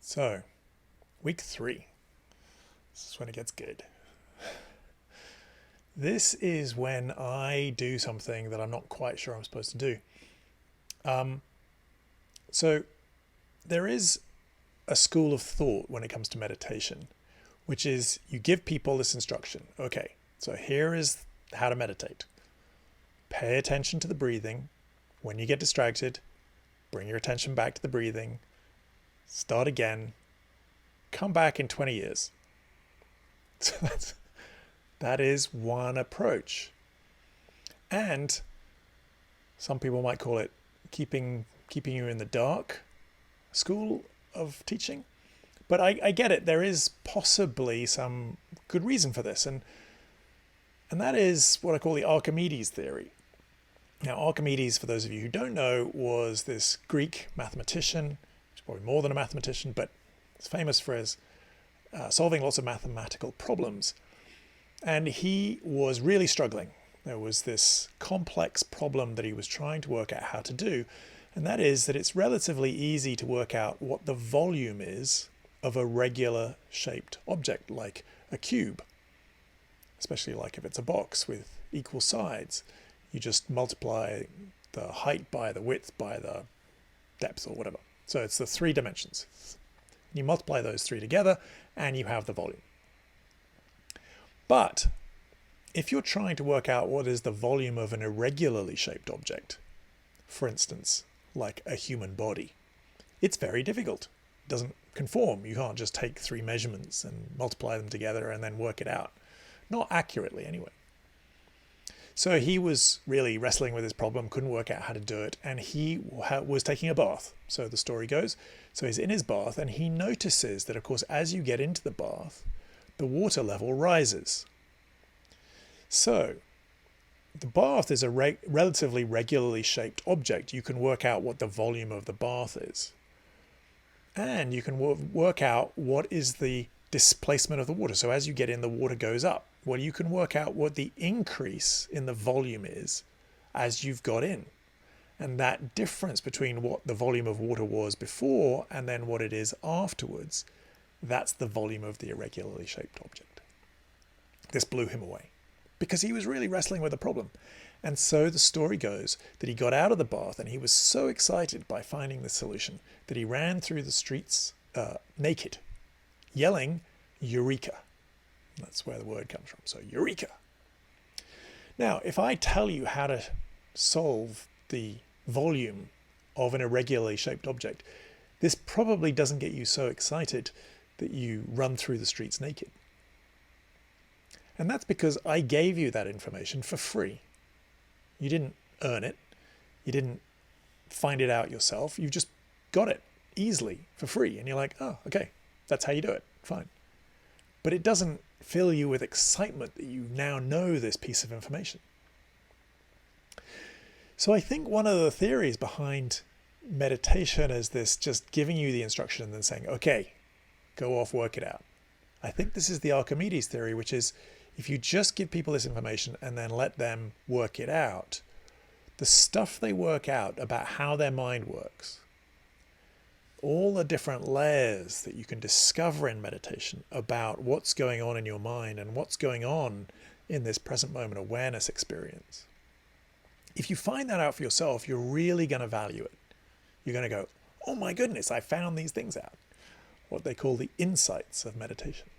So, week 3. This is when it gets good. This is when I do something that I'm not quite sure I'm supposed to do. So, there is a school of thought when it comes to meditation, which is you give people this instruction. Okay, so here is how to meditate. Pay attention to the breathing. When you get distracted, bring your attention back to the breathing. Start again. Come back in 20 years. So that is one approach. And some people might call it keeping you in the dark school of teaching. But I get it. There is possibly some good reason for this. And that is what I call the Archimedes theory. Now, Archimedes, for those of you who don't know, was this Greek mathematician. He's probably more than a mathematician, but he's famous for his solving lots of mathematical problems. And he was really struggling. There was this complex problem that he was trying to work out how to do. And that is that it's relatively easy to work out what the volume is of a regular shaped object, like a cube, especially like if it's a box with equal sides. You just multiply the height by the width by the depth or whatever. So it's the 3 dimensions. You multiply those 3 together and you have the volume. But if you're trying to work out what is the volume of an irregularly shaped object, for instance, like a human body, it's very difficult. It doesn't conform. You can't just take 3 measurements and multiply them together and then work it out. Not accurately anyway. So he was really wrestling with his problem, couldn't work out how to do it, and he was taking a bath. So the story goes. So he's in his bath and he notices that, of course, as you get into the bath, the water level rises. So the bath is a relatively regularly shaped object. You can work out what the volume of the bath is. And you can work out what is the displacement of the water. So as you get in, the water goes up. Well, you can work out what the increase in the volume is as you've got in. And that difference between what the volume of water was before and then what it is afterwards, that's the volume of the irregularly shaped object. This blew him away because he was really wrestling with a problem. And so the story goes that he got out of the bath and he was so excited by finding the solution that he ran through the streets naked, yelling, "Eureka." That's where the word comes from. So, Eureka. Now, if I tell you how to solve the volume of an irregularly shaped object, this probably doesn't get you so excited that you run through the streets naked. And that's because I gave you that information for free. You didn't earn it. You didn't find it out yourself. You just got it easily for free. And you're like, oh, okay, that's how you do it. Fine. But it doesn't fill you with excitement that you now know this piece of information. So I think one of the theories behind meditation is this just giving you the instruction and then saying, okay, go off, work it out. I think this is the Archimedes theory, which is if you just give people this information and then let them work it out, the stuff they work out about how their mind works, all the different layers that you can discover in meditation about what's going on in your mind and what's going on in this present moment awareness experience. If you find that out for yourself, you're really going to value it. You're going to go, oh my goodness, I found these things out. What they call the insights of meditation.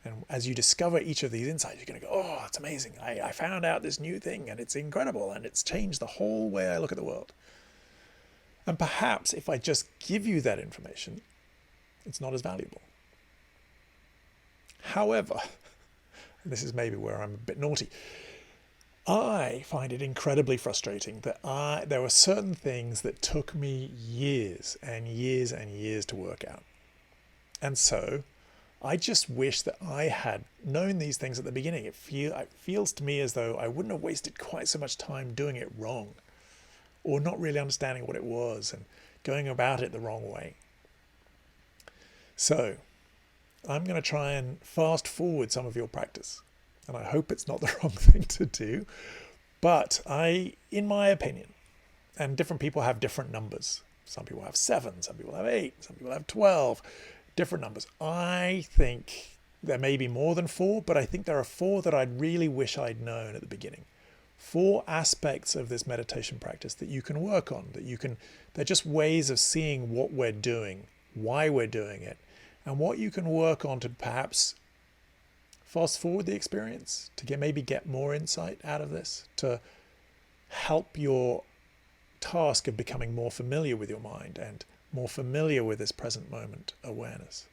And as you discover each of these insights, you're going to go, oh, it's amazing. I found out this new thing and it's incredible and it's changed the whole way I look at the world. And perhaps if I just give you that information, it's not as valuable. However, and this is maybe where I'm a bit naughty, I find it incredibly frustrating that there were certain things that took me years and years and years to work out. And so I just wish that I had known these things at the beginning. It feels to me as though I wouldn't have wasted quite so much time doing it wrong, or not really understanding what it was and going about it the wrong way. So I'm going to try and fast forward some of your practice. And I hope it's not the wrong thing to do. But in my opinion, and different people have different numbers, Some people have 7, some people have 8, some people have 12, different numbers. I think there may be more than 4, but I think there are 4 that I'd really wish I'd known at the beginning. 4 aspects of this meditation practice that you can work on, they're just ways of seeing what we're doing, why we're doing it, and what you can work on to perhaps fast forward the experience, to maybe get more insight out of this, to help your task of becoming more familiar with your mind and more familiar with this present moment awareness.